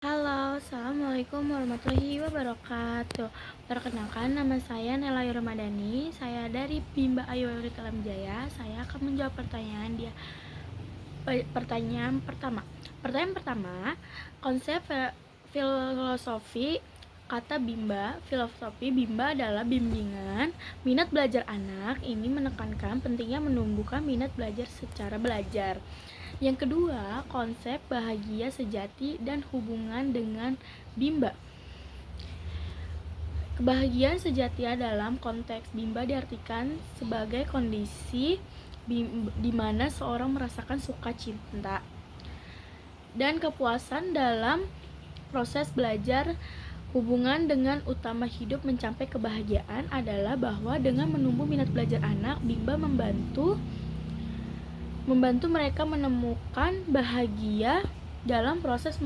Halo, assalamualaikum warahmatullahi wabarakatuh. Perkenalkan, nama saya Nela Ramadhani. Saya dari Bimba Ayu Kalam Jaya. Saya akan menjawab pertanyaan pertama. Pertanyaan pertama, konsep filosofi kata Bimba. Filosofi Bimba adalah bimbingan minat belajar anak. Ini menekankan pentingnya menumbuhkan minat belajar secara belajar. Yang kedua, konsep bahagia sejati dan hubungan dengan Bimba. Kebahagiaan sejati dalam konteks Bimba diartikan sebagai kondisi di mana seorang merasakan sukacita dan kepuasan dalam proses belajar. Hubungan dengan utama hidup mencapai kebahagiaan adalah bahwa dengan menumbuh minat belajar anak, Bimba membantu mereka menemukan bahagia dalam proses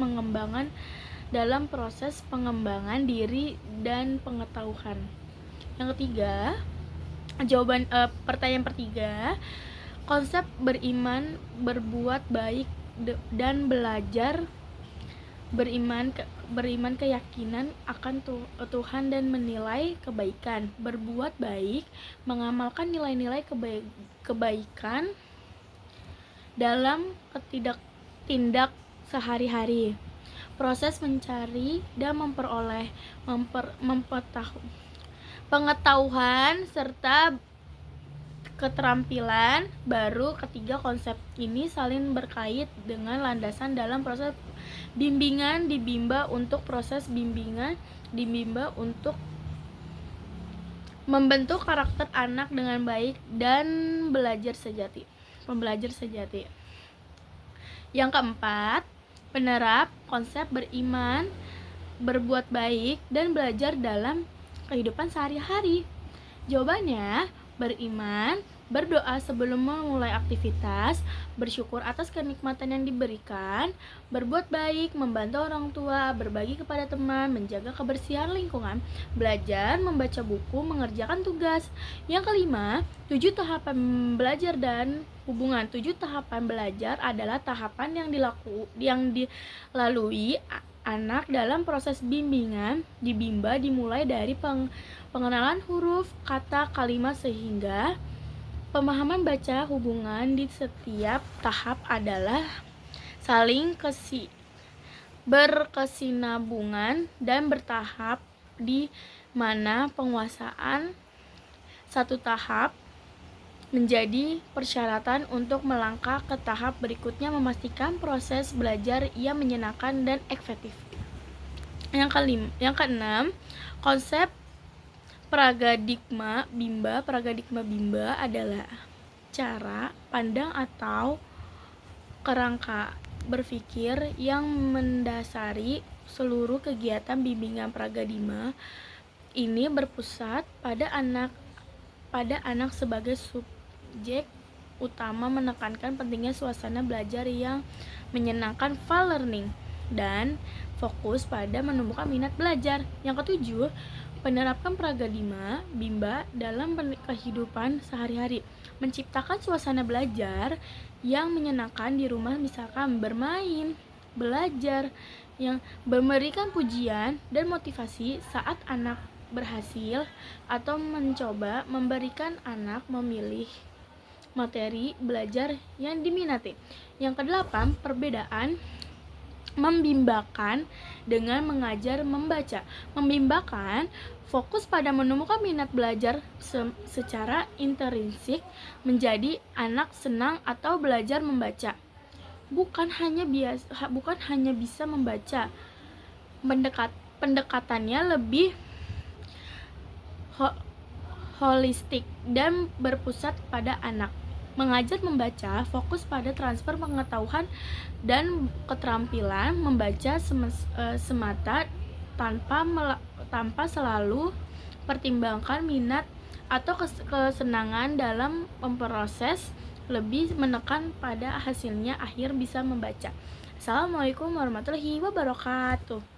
pengembangan diri dan pengetahuan. Yang ketiga, pertanyaan ketiga, konsep beriman, berbuat baik dan belajar. Beriman keyakinan akan Tuhan dan menilai kebaikan. Berbuat baik, mengamalkan nilai-nilai kebaikan dalam tindak sehari-hari. Proses mencari dan memperoleh pengetahuan serta keterampilan baru. Ketiga konsep ini saling berkait dengan landasan dalam proses bimbingan di Bimba untuk membentuk karakter anak dengan baik dan pembelajar sejati. Yang keempat, penerap konsep beriman, berbuat baik dan belajar dalam kehidupan sehari-hari. Jawabannya, beriman, berdoa sebelum memulai aktivitas, bersyukur atas kenikmatan yang diberikan, berbuat baik, membantu orang tua, berbagi kepada teman, menjaga kebersihan lingkungan, belajar, membaca buku, mengerjakan tugas. Yang kelima, 7 tahapan belajar dan hubungan. 7 tahapan belajar adalah tahapan yang dilalui anak dalam proses bimbingan di Bimba, dimulai dari pengenalan huruf, kata, kalimat sehingga pemahaman baca. Hubungan di setiap tahap adalah saling berkesinambungan dan bertahap, di mana penguasaan satu tahap menjadi persyaratan untuk melangkah ke tahap berikutnya, memastikan proses belajar yang menyenangkan dan efektif. Yang keenam, konsep paradigma Bimba adalah cara pandang atau kerangka berpikir yang mendasari seluruh kegiatan bimbingan paradigma. Ini berpusat pada anak sebagai subjek utama, menekankan pentingnya suasana belajar yang menyenangkan, fun learning, dan fokus pada menumbuhkan minat belajar. Yang ketujuh, penerapkan paradigma Bimba dalam kehidupan sehari-hari, menciptakan suasana belajar yang menyenangkan di rumah, misalkan bermain, belajar, yang memberikan pujian dan motivasi saat anak berhasil, atau mencoba memberikan anak memilih materi belajar yang diminati. Yang kedelapan, perbedaan membimbakan dengan mengajar membaca. Membimbakan fokus pada menemukan minat belajar secara intrinsik, menjadi anak senang atau belajar membaca, bukan hanya bisa membaca. Pendekatannya lebih holistik dan berpusat pada anak. Mengajar membaca fokus pada transfer pengetahuan dan keterampilan membaca semata, tanpa selalu pertimbangkan minat atau kesenangan dalam memproses, lebih menekan pada hasilnya akhir bisa membaca. Assalamualaikum warahmatullahi wabarakatuh.